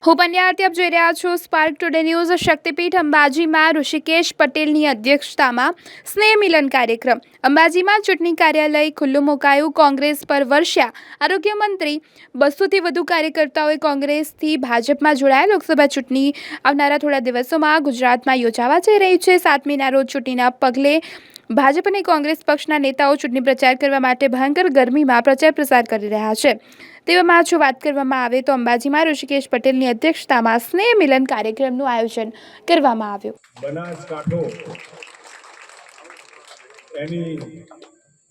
હું પંડ્યારતી આપ જોઈ રહ્યા છો સ્પાર્ક ટુડે ન્યૂઝ। શક્તિપીઠ અંબાજીમાં ઋષિકેશ પટેલની અધ્યક્ષતામાં સ્નેહ મિલન કાર્યક્રમ। અંબાજીમાં ચૂંટણી કાર્યાલય ખુલ્લું મુકાયું। કોંગ્રેસ પર વર્ષ્યા આરોગ્ય મંત્રી। 200થી વધુ કાર્યકર્તાઓએ કોંગ્રેસથી ભાજપમાં જોડાયા। લોકસભા ચૂંટણી આવનારા થોડા દિવસોમાં ગુજરાતમાં યોજાવા જઈ રહી છે। 7મીના રોજ ચૂંટણીના પગલે ભાજપ અને કોંગ્રેસ પક્ષના નેતાઓ ચૂંટણી પ્રચાર કરવા માટે ભયંકર ગરમીમાં પ્રચાર પ્રસાર કરી રહ્યા છે। તેવામાં જો વાત કરવામાં આવે તો અંબાજીમાં ઋષિકેશ પટેલની અધ્યક્ષતામાં સ્નેહ મિલન કાર્યક્રમનું આયોજન કરવામાં આવ્યું। બનાસકાંઠો એની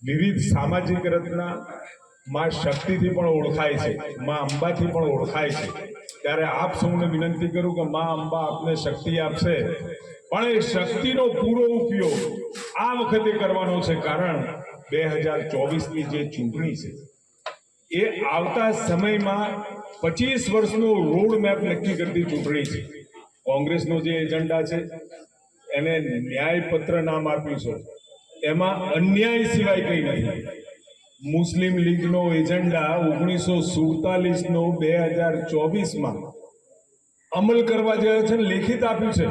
વિવિધ સામાજિક રચના માં શક્તિથી પણ ઓળખાય છે, માં અંબાથી પણ ઓળખાય છે। ત્યારે આપ સૌને વિનંતી કરું કે માં અંબા આપને શક્તિ આપશે, પણ એ શક્તિનો પૂરો ઉપયોગ આ વખતે કરવાનો છે। કારણ 2024ની જે ચૂંટણી છે એ આવતા સમયમાં 25 વર્ષનો રોડ મેપ નક્કી કરતી ચૂંટણી છે। કોંગ્રેસનો જે એજન્ડા છે એને ન્યાયપત્ર નામ આપ્યું છે, એમાં અન્યાય સિવાય કંઈ નથી। મુસ્લિમ લીગનો એજન્ડા 1947નો 2024માં અમલ કરવા જાય છે, લેખિત આપ્યું છે।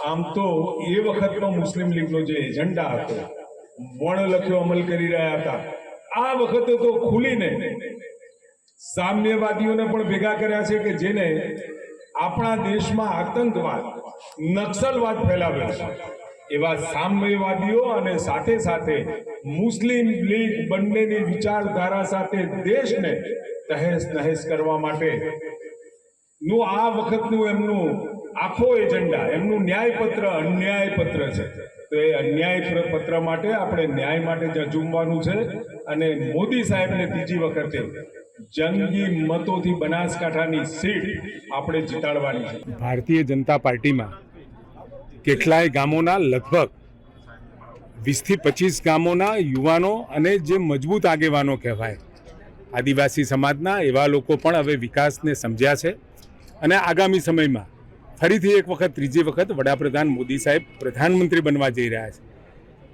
આમ તો એ વખતનો મુસ્લિમ લીગનો જે એજન્ડા હતો વણલખ્યો અમલ કરી રહ્યા હતા। આ વખતે તો ખુલીને સામ્યવાદીઓને પણ ભેગા કર્યા છે કે જેને આપણા દેશમાં આતંકવાદ, નક્સલવાદ ફેલાવ્યો છે, એવા સામ્યવાદીઓ અને સાથે સાથે મુસ્લિમ લીગ બંનેની વિચારધારા સાથે દેશને તહેસ નહેસ કરવા માટે નું આ વખતનું એમનું આખો એજન્ડા, એમનું ન્યાયપત્ર અન્યાયપત્ર છે। તો એ અન્યાય પત્ર માટે આપણે ન્યાય માટે ઝઝૂમવાનું છે અને મોદી સાહેબને બીજી વખતે જંગી મતોથી બનાસકાંઠાની સીટ આપણે જીતાડવાની છે। ભારતીય જનતા પાર્ટીમાં કેટલાય ગામોના લગભગ 20થી 25 ગામોના યુવાનો અને જે મજબૂત આગેવાનો કહેવાય આદિવાસી સમાજના, એવા લોકો પણ હવે વિકાસને સમજ્યા છે અને આગામી સમયમાં ફરીથી એક વખત, ત્રીજી વખત વડાપ્રધાન મોદી સાહેબ પ્રધાનમંત્રી બનવા જઈ રહ્યા છે।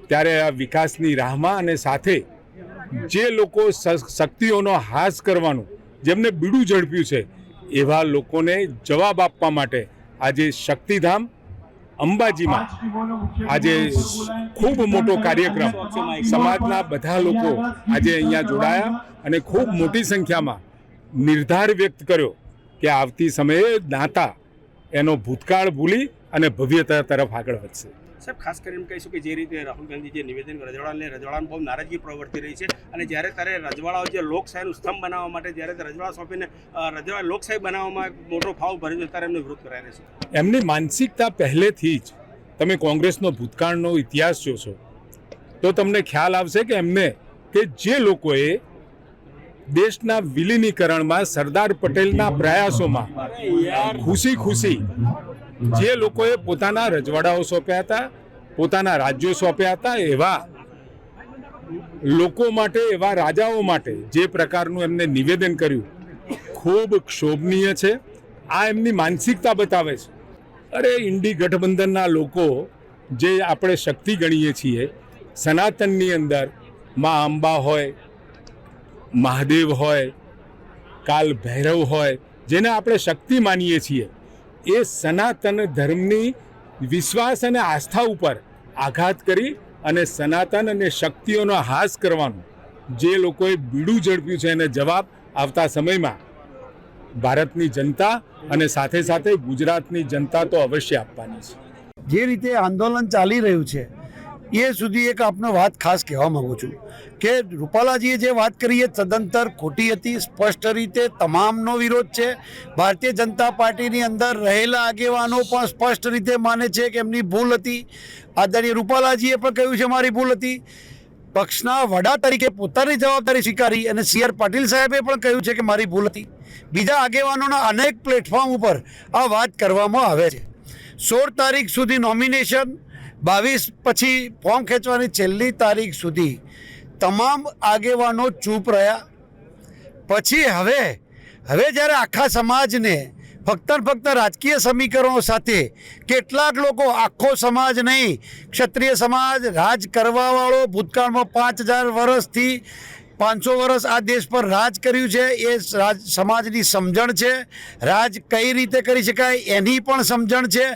ત્યારે આ વિકાસની રાહમાં અને સાથે જે લોકો શક્તિઓનો હાસ કરવાનું, જેમને બીડું ઝડપ્યું છે, એવા લોકોને જવાબ આપવા માટે આજે શક્તિધામ અંબાજીમાં આજે ખૂબ મોટો કાર્યક્રમ, સમાજના બધા લોકો આજે અહીંયા જોડાયા અને ખૂબ મોટી સંખ્યામાં નિર્ધાર વ્યક્ત કર્યો કે આવતી સમયે દાંતા એનો ભૂતકાળ ભૂલી અને ભવ્યતા તરફ આગળ વધશે। સાહેબ, ખાસ કરીને કહીશું કે જે રીતે રાહુલ ગાંધી જે નિવેદન રજવાડાને બહુ નારાજગી પ્રવર્તી રહી છે અને જ્યારે ત્યારે રજવાડાઓ જે લોકશાહીનું સ્તંભ બનાવવા માટે જ્યારે રજવાડા સોંપીને રજવાડા લોકશાહી બનાવવામાં મોટો ફાવ ભરી છે, ત્યારે એમનો વિરોધ કરાય છે। એમની માનસિકતા પહેલેથી જ, તમે કોંગ્રેસનો ભૂતકાળનો ઇતિહાસ જોશો તો તમને ખ્યાલ આવશે કે એમને કે જે લોકોએ દેશના વિલીનીકરણમાં સરદાર પટેલના પ્રયાસોમાં ખુશી ખુશી જે લોકોએ પોતાના રજવાડાઓ સોંપ્યા હતા, પોતાના રાજ્યો સોંપ્યા હતા, એવા લોકો માટે, એવા રાજાઓ માટે જે પ્રકારનું એમને નિવેદન કર્યું ખૂબ ક્ષોભનીય છે। આ એમની માનસિકતા બતાવે છે। અરે ઇન્ડી ગઠબંધનના લોકો જે આપણે શક્તિ ગણીએ છીએ, સનાતનની અંદર મા અંબા હોય, મહાદેવ હોય, કાલ ભૈરવ હોય, જેને આપણે શક્તિ માનીએ છીએ, એ સનાતન ધર્મની વિશ્વાસ અને આસ્થા ઉપર આઘાત કરી અને સનાતન અને શક્તિઓનો હાસ કરવાનું જે લોકોએ બીડું ઝડપ્યું છે, એને જવાબ આવતા સમયમાં ભારતની જનતા અને સાથે સાથે ગુજરાતની જનતા તો અવશ્ય આપવાની છે। જે રીતે આંદોલન ચાલી રહ્યું છે એ સુધી એક આપનો વાત ખાસ કહેવા માગું છું કે રૂપાલાજીએ જે વાત કરી એ સદંતર ખોટી હતી। સ્પષ્ટ રીતે તમામનો વિરોધ છે। ભારતીય જનતા પાર્ટીની અંદર રહેલા આગેવાનો પણ સ્પષ્ટ રીતે માને છે કે એમની ભૂલ હતી। આદરણીય રૂપાલાજીએ પણ કહ્યું છે મારી ભૂલ હતી। પક્ષના વડા તરીકે પોતાની જવાબદારી સ્વીકારી અને CR પાટીલ સાહેબે પણ કહ્યું છે કે મારી ભૂલ હતી। બીજા આગેવાનોના અનેક પ્લેટફોર્મ ઉપર આ વાત કરવામાં આવે છે। 16 તારીખ સુધી નોમિનેશન, 22 પછી ફોર્મ ખેંચવાની છેલ્લી તારીખ સુધી તમામ આગેવાનો ચૂપ રહ્યા। પછી હવે જ્યારે આખા સમાજને ફક્ત રાજકીય સમીકરણો સાથે કેટલાક લોકો, આખો સમાજ નહીં, ક્ષત્રિય સમાજ, રાજ કરવાવાળો, ભૂતકાળમાં 5000 વર્ષથી 500 વર્ષ આ દેશ પર રાજ કર્યું છે, એ સમાજની સમજણ છે. રાજ કઈ રીતે કરી શકાય એની પણ સમજણ છે.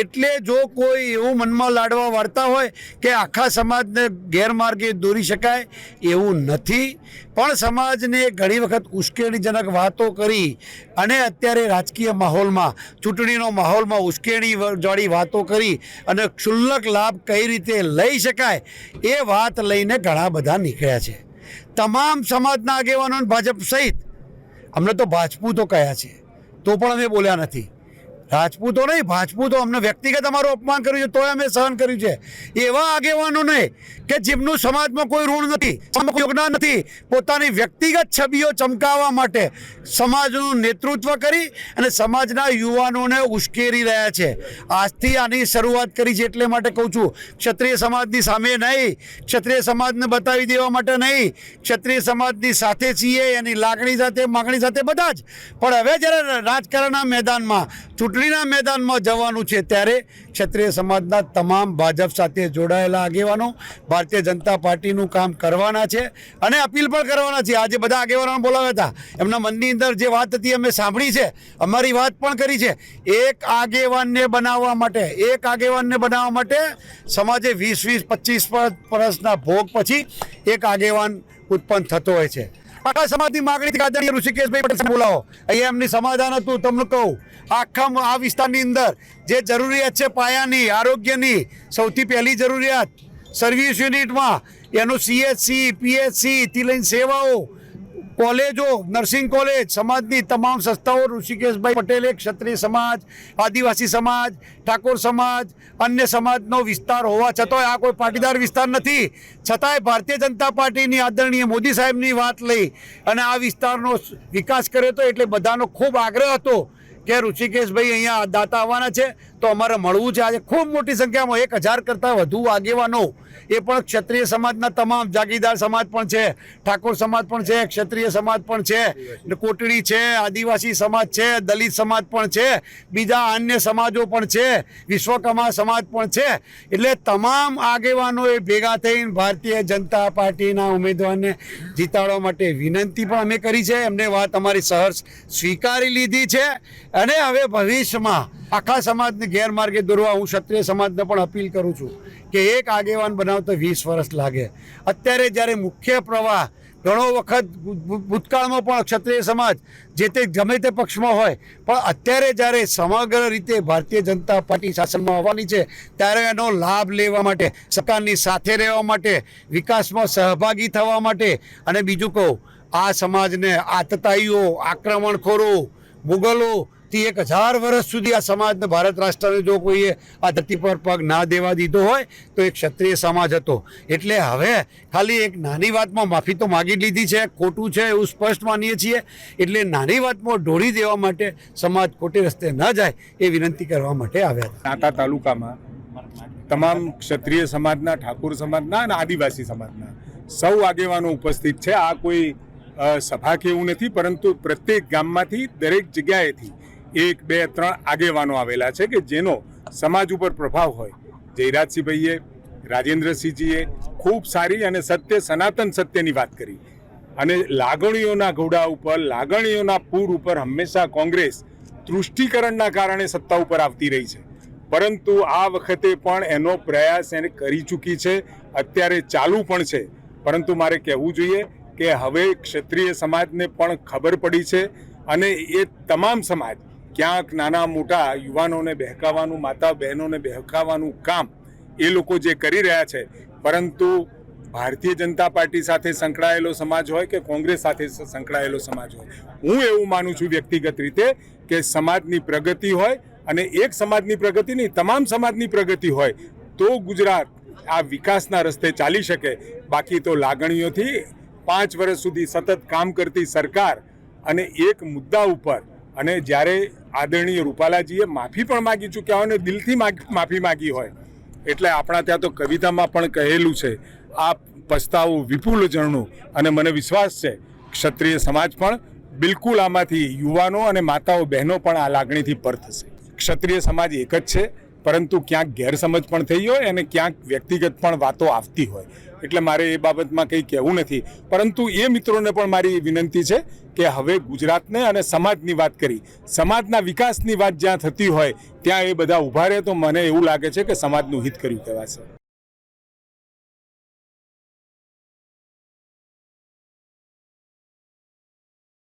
એટલે જો કોઈ એવું મનમાં લાડવા વાળતા હોય કે આખા સમાજને ગેરમાર્ગે દોરી શકાય, એવું નથી. પણ સમાજને ઘણી વખત ઉશ્કેરણીજનક વાતો કરી અને અત્યારે રાજકીય માહોલમાં, ચૂંટણીનો માહોલમાં ઉશ્કેરણીવાળી વાતો કરી અને ક્ષુલ્લક લાભ કઈ રીતે લઈ શકાય એ વાત લઈને ઘણા બધા નીકળ્યા છે. તમામ સમાજના આગેવાનો ભાજપ સહિત, અમને તો ભાજપૂતો કહ્યા છે તો પણ અમે બોલ્યા નથી. રાજપૂતો નહીં, ભાજપૂતો અમને વ્યક્તિગત અમારું અપમાન કર્યું છે તોય અમે સહન કર્યું છે. એવા આગેવાનો નહીં કે જેમનું સમાજમાં કોઈ ઋણ નથી, સમાજમાં કોઈ યોગદાન નથી, પોતાની વ્યક્તિગત છબીઓ ચમકાવવા માટે સમાજનું નેતૃત્વ કરી અને સમાજના યુવાનોને ઉશ્કેરી રહ્યા છે. આજથી આની શરૂઆત કરી છે એટલે માટે કહું છું, ક્ષત્રિય સમાજની સામે નહીં, ક્ષત્રિય સમાજને બતાવી દેવા માટે નહીં, ક્ષત્રિય સમાજની સાથે છીએ, એની લાગણી સાથે, માગણી સાથે બધા જ. પણ હવે જ્યારે રાજકારણના મેદાનમાં, ચૂંટણીના મેદાનમાં જવાનું છે ત્યારે ક્ષત્રિય સમાજના તમામ ભાજપ સાથે જોડાયેલા આગેવાનો ભારતીય જનતા પાર્ટીનું કામ કરવાના છે અને અપીલ પણ કરવાના છે. આજે બધા આગેવાનોને બોલાવ્યા હતા, એમના મનની અંદર જે વાત હતી અમે સાંભળી છે, અમારી વાત પણ કરી છે. એક આગેવાનને બનાવવા માટે સમાજે 20-25 વર્ષના ભોગ પછી એક આગેવાન ઉત્પન્ન થતો હોય છે. આખા સમાજની માગણીથી આદરણીય ઋષિકેશભાઈ પટેલ બોલાવો. અહીંયા એમની સમાધાન હતું. તમને કહું, આખા આ વિસ્તારની અંદર જે જરૂરિયાત છે પાયાની, આરોગ્યની, સૌથી પહેલી જરૂરિયાત સર્વિસ યુનિટમાં એનું CHC, PHC થી લઈને સેવાઓ, કોલેજો, નર્સિંગ કોલેજ, સમાજની તમામ સંસ્થાઓ ઋષિકેશભાઈ પટેલે ક્ષત્રિય સમાજ, આદિવાસી સમાજ, ઠાકોર સમાજ, અન્ય સમાજનો વિસ્તાર હોવા છતાંય, આ કોઈ પાટીદાર વિસ્તાર નથી, છતાંય ભારતીય જનતા પાર્ટીની આદરણીય મોદી સાહેબની વાત લઈ અને આ વિસ્તારનો વિકાસ કર્યો હતો. એટલે બધાનો ખૂબ આગ્રહ હતો કે ઋષિકેશભાઈ અહીંયા દાતા આવવાના છે તો અમારે મળવું છે. આજે ખૂબ મોટી સંખ્યામાં 1000 કરતાં વધુ આગેવાનો, એ પણ ક્ષત્રિય સમાજના તમામ, જાગીરદાર સમાજ પણ છે, ઠાકોર સમાજ પણ છે, ક્ષત્રિય સમાજ પણ છે, કોટડી છે, આદિવાસી સમાજ છે, દલિત સમાજ પણ છે, બીજા અન્ય સમાજો પણ છે, વિશ્વકર્મા સમાજ પણ છે. એટલે તમામ આગેવાનોએ ભેગા થઈને ભારતીય જનતા પાર્ટીના ઉમેદવારને જીતાડવા માટે વિનંતી પણ અમે કરી છે. એમને વાત અમારી સહર્ષ સ્વીકારી લીધી છે અને હવે ભવિષ્યમાં આખા સમાજને ગેરમાર્ગે દોરવા હું ક્ષત્રિય સમાજને પણ અપીલ કરું છું કે એક આગેવાન બનાવતો 20 વર્ષ લાગે. અત્યારે જ્યારે મુખ્ય પ્રવાહ ઘણો વખત ભૂતકાળમાં પણ ક્ષત્રિય સમાજ જે તે ગમે તે પક્ષમાં હોય, પણ અત્યારે જ્યારે સમગ્ર રીતે ભારતીય જનતા પાર્ટી શાસનમાં આવવાની છે ત્યારે એનો લાભ લેવા માટે, સરકારની સાથે રહેવા માટે, વિકાસમાં સહભાગી થવા માટે, અને બીજું કહું, આ સમાજને આતતાઈઓ, આક્રમણખોરો, મુગલો થી 1000 વર્ષ સુધી આ સમાજને, ભારત રાષ્ટ્રને જો કોઈએ આ ધરતી પર પગ ના દેવા દીધો હોય તો એ ક્ષત્રિય સમાજ હતો. એટલે હવે ખાલી એક નાની વાતમાં માફી તો માગી લીધી છે, ખોટું છે એવું સ્પષ્ટ માનીએ છીએ. એટલે નાની વાતમાં ઢોળી દેવા માટે સમાજ ખોટી રસ્તે ન જાય એ વિનંતી કરવા માટે આવ્યા હતા. દાંતા તાલુકામાં તમામ ક્ષત્રિય સમાજના, ઠાકોર સમાજના અને આદિવાસી સમાજના સૌ આગેવાનો ઉપસ્થિત છે. આ કોઈ સભા કે એવું નથી, પરંતુ પ્રત્યેક ગામમાંથી, દરેક જગ્યાએથી 1, 2, 3 આગેવાનો આવેલા છે કે જેનો સમાજ ઉપર પ્રભાવ હોય. જયરાજસિંહભાઈએ, રાજેન્દ્રસિંહજીએ ખૂબ સારી અને સત્ય, સનાતન સત્યની વાત કરી અને લાગણીઓના ઘોડા ઉપર, લાગણીઓના પૂર ઉપર હંમેશા કોંગ્રેસ તૃષ્ટિકરણના કારણે સત્તા ઉપર આવતી રહી છે, પરંતુ આ વખતે પણ એનો પ્રયાસ એને કરી ચૂકી છે, અત્યારે ચાલુ પણ છે. પરંતુ મારે કહેવું જોઈએ કે હવે ક્ષત્રિય સમાજને પણ ખબર પડી છે અને એ તમામ સમાજ ક્યાંક નાના મોટા યુવાનોને બહેકાવવાનું, માતા બહેનોને બહેકાવવાનું કામ એ લોકો જે કરી રહ્યા છે, પરંતુ ભારતીય જનતા પાર્ટી સાથે સંકળાયેલો સમાજ હોય કે કોંગ્રેસ સાથે સંકળાયેલો સમાજ હોય, હું એવું માનું છું વ્યક્તિગત રીતે કે સમાજની પ્રગતિ હોય અને એક સમાજની પ્રગતિ નહીં, તમામ સમાજની પ્રગતિ હોય તો ગુજરાત આ વિકાસના રસ્તે ચાલી શકે. બાકી તો લાગણીઓથી 5 વર્ષ સુધી સતત કામ કરતી સરકાર અને એક મુદ્દા ઉપર, અને જ્યારે આદરણીય રૂપાલાજીએ માફી પણ માગી ચૂક્યા હોય અને દિલથી માફી માગી હોય, એટલે આપણા ત્યાં તો કવિતામાં પણ કહેલું છે, આ પસ્તાવો વિપુલ જણનો. અને મને વિશ્વાસ છે ક્ષત્રિય સમાજ પણ બિલકુલ આમાંથી, યુવાનો અને માતાઓ બહેનો પણ આ લાગણીથી પર થશે. ક્ષત્રિય સમાજ એક જ છે, પરંતુ ક્યાંક ગેરસમજ પણ થઈ હોય અને ક્યાંક વ્યક્તિગત પણ વાતો આવતી હોય, એટલે મારે એ બાબતમાં કંઈ કહેવું નથી. પરંતુ એ મિત્રોને પણ મારી વિનંતી છે કે હવે ગુજરાતને અને સમાજની વાત કરી, સમાજના વિકાસની વાત જ્યાં થતી હોય ત્યાં એ બધા ઊભા રહે તો મને એવું લાગે છે કે સમાજનું હિત કર્યું કહેવાશે.